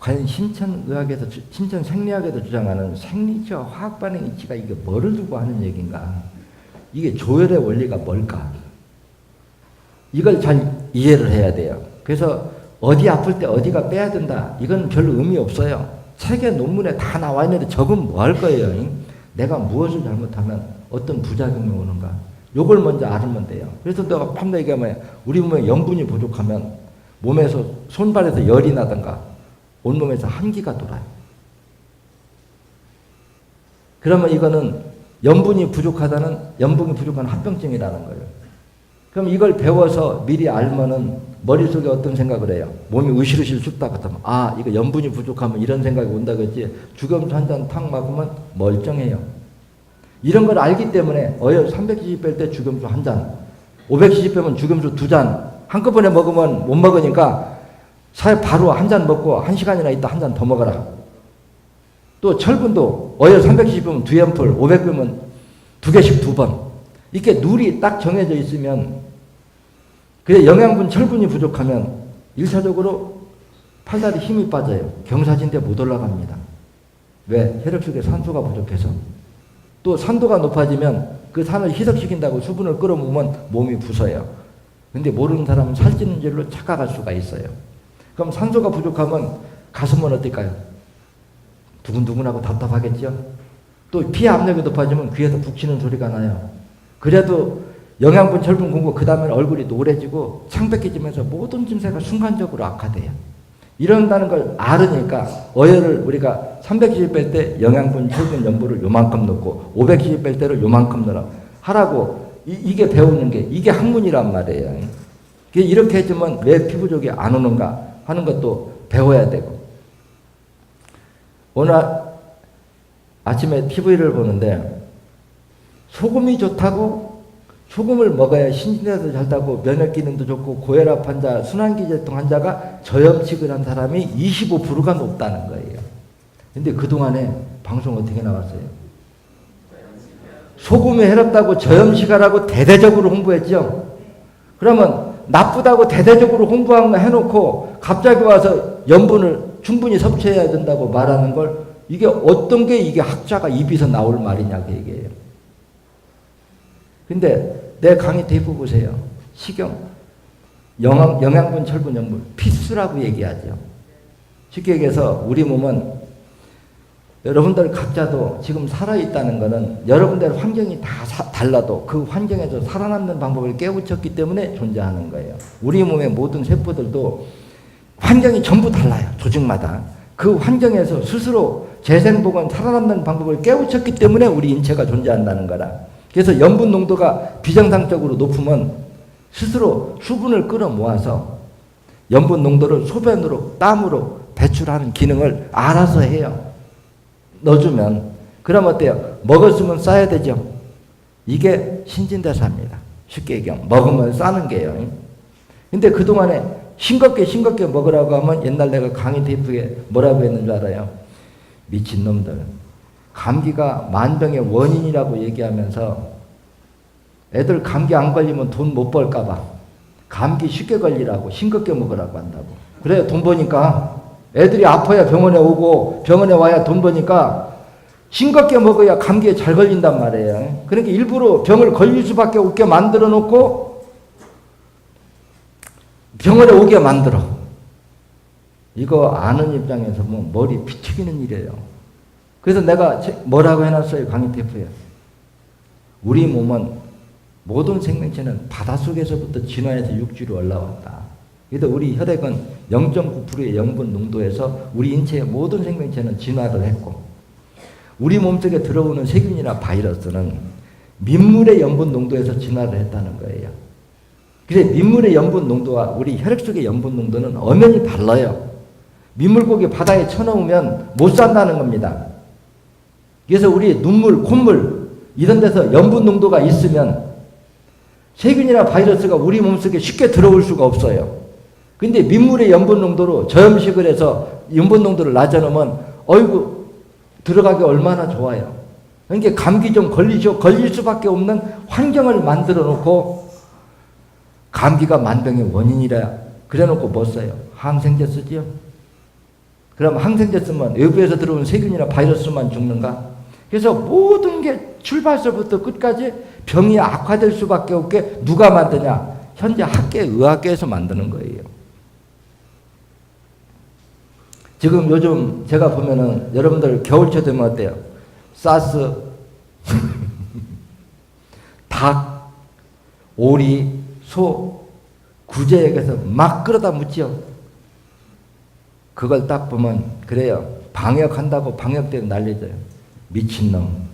과연 신천의학에서, 신천생리학에서 주장하는 생리치와 화학 반응의 이치가 이게 뭐를 두고 하는 얘기인가? 이게 조혈의 원리가 뭘까? 이걸 잘 이해를 해야 돼요. 그래서 어디 아플 때 어디가 빼야 된다. 이건 별 의미 없어요. 책에 논문에 다 나와 있는데 적으면 뭐 할 거예요? 내가 무엇을 잘못하면 어떤 부작용이 오는가? 요걸 먼저 알면 돼요. 그래서 내가 판다 얘기하면 우리 몸에 염분이 부족하면 몸에서 손발에서 열이 나든가 온몸에서 한기가 돌아요. 그러면 이거는 염분이 부족한 합병증이라는 거예요. 그럼 이걸 배워서 미리 알면은 머릿속에 어떤 생각을 해요? 몸이 으실으실 춥다 같으면 이거 염분이 부족하면 이런 생각이 온다 그랬지. 죽염수 한 잔 탁 먹으면 멀쩡해요. 이런 걸 알기 때문에 어혈 300cc 뺄 때 죽염수 한 잔, 500cc 빼면 죽염수 2잔 한꺼번에 먹으면 못 먹으니까 바로 한 잔 먹고 1시간이나 있다 한 잔 더 먹어라. 또 철분도 어혈 300cc 빼면 2앰플, 500 빼면 2개씩 2번. 이렇게 룰이 딱 정해져 있으면 그래 영양분 철분이 부족하면 1차적으로 팔다리 힘이 빠져요. 경사진대 못 올라갑니다. 왜? 혈액 속에 산소가 부족해서. 또 산도가 높아지면 그 산을 희석시킨다고 수분을 끌어모으면 몸이 부서요. 근데 모르는 사람은 살찌는 줄로 착각할 수가 있어요. 그럼 산소가 부족하면 가슴은 어떨까요? 두근두근하고 답답하겠죠? 또 피 압력이 높아지면 귀에서 북치는 소리가 나요. 그래도 영양분, 철분 공급, 그 다음에 얼굴이 노래지고 창백해지면서 모든 증세가 순간적으로 악화돼요. 이런다는 걸 알으니까 어혈을 우리가 300cc 뺄 때 영양분, 철분, 염분을 요만큼 넣고 500cc 뺄 때를 요만큼 넣어 하라고 이게 배우는 게 이게 학문이란 말이에요. 이렇게 해주면 왜 피부족이 안 오는가 하는 것도 배워야 되고. 오늘 아침에 TV를 보는데 소금이 좋다고 소금을 먹어야 신진대도 잘다고 면역 기능도 좋고 고혈압 환자, 순환기제통 환자가 저염식을 한 사람이 25%가 높다는 거예요. 근데 그동안에 방송 어떻게 나왔어요? 소금이 해롭다고 저염식하라고 대대적으로 홍보했죠. 그러면 나쁘다고 대대적으로 홍보한 거 해놓고 갑자기 와서 염분을 충분히 섭취해야 된다고 말하는 걸 이게 어떤 게 이게 학자가 입에서 나올 말이냐 그 얘기예요. 근데 내 강의 테이프 보세요. 식용, 영양분, 철분, 염분 필수라고 얘기하죠. 쉽게 얘기해서 우리 몸은 여러분들 각자도 지금 살아있다는 것은 여러분들 환경이 다 달라도 그 환경에서 살아남는 방법을 깨우쳤기 때문에 존재하는 거예요. 우리 몸의 모든 세포들도 환경이 전부 달라요. 조직마다. 그 환경에서 스스로 재생복원 살아남는 방법을 깨우쳤기 때문에 우리 인체가 존재한다는 거라. 그래서 염분 농도가 비정상적으로 높으면 스스로 수분을 끌어모아서 염분 농도를 소변으로 땀으로 배출하는 기능을 알아서 해요. 넣어주면. 그럼 어때요? 먹었으면 싸야 되죠. 이게 신진대사입니다. 쉽게 얘기하면 먹으면 싸는 게요. 근데 그동안에 싱겁게 먹으라고 하면 옛날 내가 강의 테이프에 뭐라고 했는 줄 알아요? 미친놈들. 감기가 만병의 원인이라고 얘기하면서 애들 감기 안 걸리면 돈 못 벌까 봐 감기 쉽게 걸리라고 싱겁게 먹으라고 한다고. 그래 돈 버니까 애들이 아파야 병원에 오고 병원에 와야 돈 버니까 싱겁게 먹어야 감기에 잘 걸린단 말이에요. 그러니까 일부러 병을 걸릴 수밖에 없게 만들어 놓고 병원에 오게 만들어. 이거 아는 입장에서 뭐 머리 피 튀기는 일이에요. 그래서 내가 뭐라고 해놨어요? 강의 테이프에. 우리 몸은 모든 생명체는 바닷속에서부터 진화해서 육지로 올라왔다. 그래서 우리 혈액은 0.9%의 염분 농도에서 우리 인체의 모든 생명체는 진화를 했고 우리 몸속에 들어오는 세균이나 바이러스는 민물의 염분 농도에서 진화를 했다는 거예요. 그래서 민물의 염분 농도와 우리 혈액 속의 염분 농도는 엄연히 달라요. 민물고기 바다에 쳐넣으면 못 산다는 겁니다. 그래서 우리 눈물, 콧물 이런 데서 염분 농도가 있으면 세균이나 바이러스가 우리 몸속에 쉽게 들어올 수가 없어요. 근데 민물의 염분 농도로 저염식을 해서 염분 농도를 낮춰놓으면 어이구 들어가기 얼마나 좋아요. 그러니까 감기 좀 걸릴 수밖에 없는 환경을 만들어 놓고 감기가 만병의 원인이라 그래 놓고 뭐 써요? 항생제 쓰지요. 그럼 항생제 쓰면 외부에서 들어온 세균이나 바이러스만 죽는가? 그래서 모든 게 출발서부터 끝까지 병이 악화될 수밖에 없게 누가 만드냐? 현재 학계 의학계에서 만드는 거예요. 지금 요즘 제가 보면은 여러분들 겨울철 되면 어때요? 사스, 닭, 오리, 소, 구제역에서 막 끌어다 묻지요. 그걸 딱 보면 그래요. 방역한다고 방역되면 난리져요. 미친놈.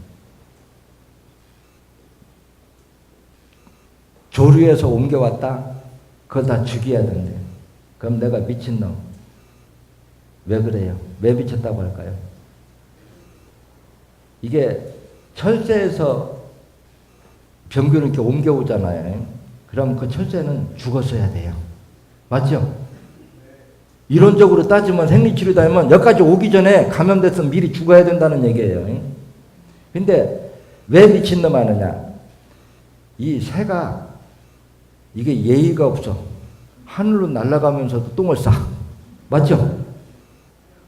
조류에서 옮겨왔다? 그걸 다 죽여야 된대. 그럼 내가 미친놈. 왜 그래요? 왜 미쳤다고 할까요? 이게 철새에서 병균을 이렇게 옮겨오잖아요. 그럼 그 철새는 죽었어야 돼요. 맞죠? 이론적으로 따지면 생리치료다면 여기까지 오기 전에 감염됐으면 미리 죽어야 된다는 얘기예요. 근데 왜 미친놈 하느냐? 이 새가 이게 예의가 없어. 하늘로 날아가면서도 똥을 싸. 맞죠?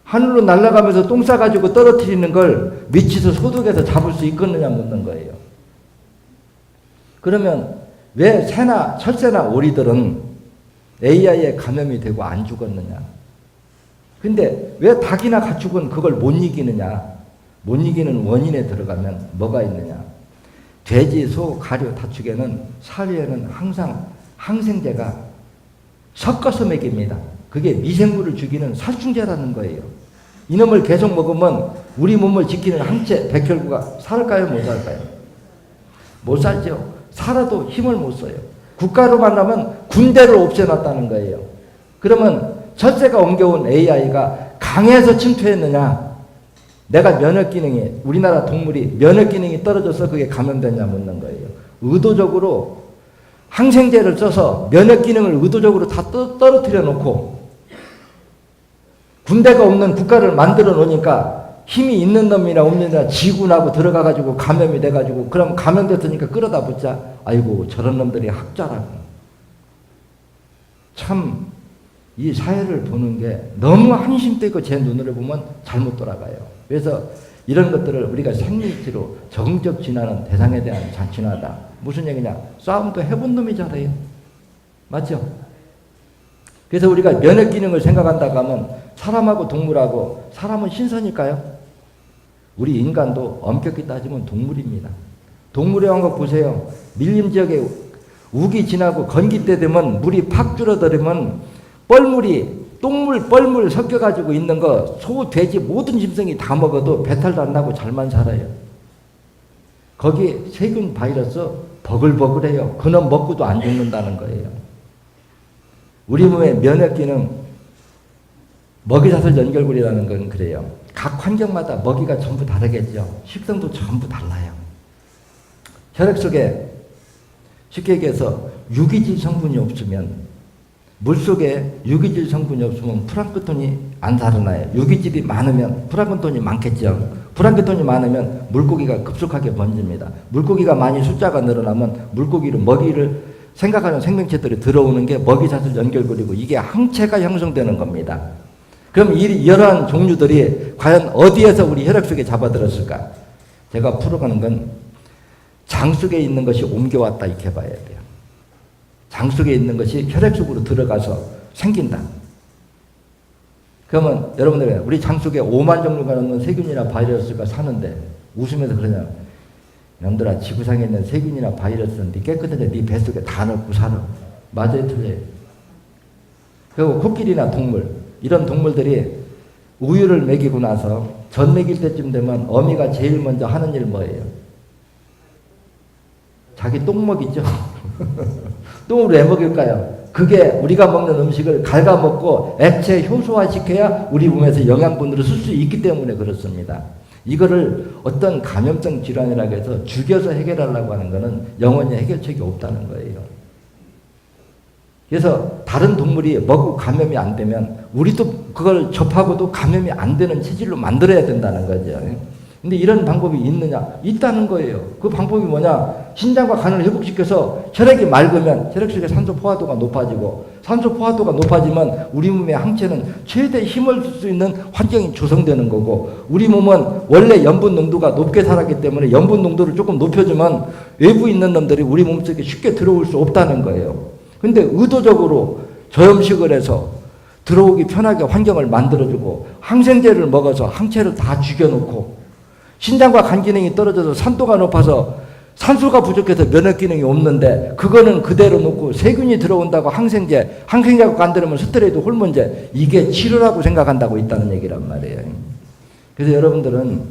하늘로 날아가면서 똥 싸가지고 떨어뜨리는 걸 미치서 소독해서 잡을 수 있겠느냐 묻는 거예요. 그러면 왜 새나 철새나 오리들은 AI에 감염이 되고 안 죽었느냐? 근데 왜 닭이나 가축은 그걸 못 이기느냐? 못 이기는 원인에 들어가면 뭐가 있느냐? 돼지, 소, 가료, 다축에는 사료에는 항상 항생제가 섞어서 먹입니다. 그게 미생물을 죽이는 살충제라는 거예요. 이놈을 계속 먹으면 우리 몸을 지키는 항체 백혈구가 살까요? 못 살까요? 못 살죠. 살아도 힘을 못 써요. 국가로 만나면 군대를 없애놨다는 거예요. 그러면 철새가 옮겨온 AI가 강해서 침투했느냐? 내가 면역 기능이, 우리나라 동물이 면역 기능이 떨어져서 그게 감염됐냐 묻는 거예요. 의도적으로 항생제를 써서 면역 기능을 의도적으로 다 떨어뜨려 놓고 군대가 없는 국가를 만들어 놓으니까 힘이 있는 놈이나 없는 놈이나 지구나고 들어가가지고 감염이 돼가지고 그럼 감염됐으니까 끌어다 붙자. 아이고 저런 놈들이 학자라고. 참 이 사회를 보는 게 너무 한심도 있고 제 눈으로 보면 잘못 돌아가요. 그래서 이런 것들을 우리가 생리치로 정적 진화는 대상에 대한 진화다. 무슨 얘기냐? 싸움도 해본 놈이 잘해요. 맞죠? 그래서 우리가 면역 기능을 생각한다고 하면 사람하고 동물하고 사람은 신선일까요? 우리 인간도 엄격히 따지면 동물입니다. 동물의 왕국 보세요. 밀림 지역에 우기 지나고 건기 때 되면 물이 팍 줄어들으면 뻘물이 똥물 뻘물 섞여가지고 있는 거 소, 돼지 모든 짐승이 다 먹어도 배탈도 안 나고 잘만 살아요. 거기 세균 바이러스 버글버글해요. 그놈 먹고도 안 죽는다는 거예요. 우리 몸의 면역 기능 먹이사슬 연결고리라는 건 그래요. 각 환경마다 먹이가 전부 다르겠죠. 식성도 전부 달라요. 혈액 속에 쉽게 얘기해서 유기질 성분이 없으면 물속에 유기질 성분이 없으면 플랑크톤이 안 살아나요. 유기질이 많으면 플랑크톤이 많겠죠. 플랑크톤이 많으면 물고기가 급속하게 번집니다. 물고기가 많이 숫자가 늘어나면 물고기를 먹이를 생각하는 생명체들이 들어오는 게 먹이사슬 연결고리고 이게 항체가 형성되는 겁니다. 그럼 이러한 종류들이 과연 어디에서 우리 혈액 속에 잡아들었을까? 제가 풀어가는 건 장 속에 있는 것이 옮겨왔다 이렇게 봐야 돼요. 장 속에 있는 것이 혈액 속으로 들어가서 생긴다. 그러면 여러분들 우리 장 속에 5만 종류가 넘는 세균이나 바이러스가 사는데 웃으면서 그러냐? 남들아 지구상에 있는 세균이나 바이러스는 네 깨끗한데 네 뱃속에 다 넣고 살아. 맞아요, 틀려요. 그리고 코끼리나 동물 이런 동물들이 우유를 먹이고 나서 전 먹일 때쯤 되면 어미가 제일 먼저 하는 일 뭐예요? 자기 똥 먹이죠. 똥을 왜 먹일까요? 그게 우리가 먹는 음식을 갉아먹고 액체 효소화시켜야 우리 몸에서 영양분으로 쓸 수 있기 때문에 그렇습니다. 이거를 어떤 감염성 질환이라고 해서 죽여서 해결하려고 하는 것은 영원히 해결책이 없다는 거예요. 그래서 다른 동물이 먹고 감염이 안 되면 우리도 그걸 접하고도 감염이 안 되는 체질로 만들어야 된다는 거죠. 근데 이런 방법이 있느냐? 있다는 거예요. 그 방법이 뭐냐? 신장과 간을 회복시켜서 혈액이 맑으면 혈액 속에 산소 포화도가 높아지고, 산소 포화도가 높아지면 우리 몸의 항체는 최대 힘을 쓸 수 있는 환경이 조성되는 거고, 우리 몸은 원래 염분 농도가 높게 살았기 때문에 염분 농도를 조금 높여주면 외부에 있는 놈들이 우리 몸속에 쉽게 들어올 수 없다는 거예요. 근데 의도적으로 저염식을 해서 들어오기 편하게 환경을 만들어주고, 항생제를 먹어서 항체를 다 죽여놓고, 신장과 간 기능이 떨어져서 산도가 높아서 산소가 부족해서 면역 기능이 없는데, 그거는 그대로 놓고 세균이 들어온다고 항생제가 안 들으면 스테로이드 호르몬제, 이게 치료라고 생각한다고 있다는 얘기란 말이에요. 그래서 여러분들은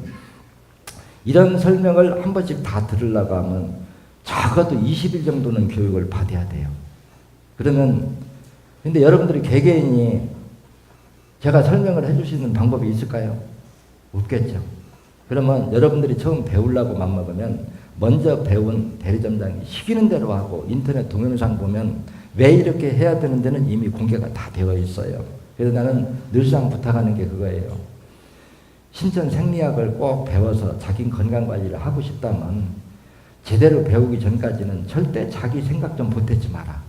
이런 설명을 한 번씩 다 들으려고 하면 적어도 20일 정도는 교육을 받아야 돼요. 그러면, 근데 여러분들이 개개인이 제가 설명을 해줄 수 있는 방법이 있을까요? 없겠죠. 그러면 여러분들이 처음 배우려고 맘먹으면 먼저 배운 대리점장이 시키는 대로 하고, 인터넷 동영상 보면 왜 이렇게 해야 되는 데는 이미 공개가 다 되어 있어요. 그래서 나는 늘상 부탁하는 게 그거예요. 신천 생리학을 꼭 배워서 자기 건강관리를 하고 싶다면 제대로 배우기 전까지는 절대 자기 생각 좀 보태지 마라.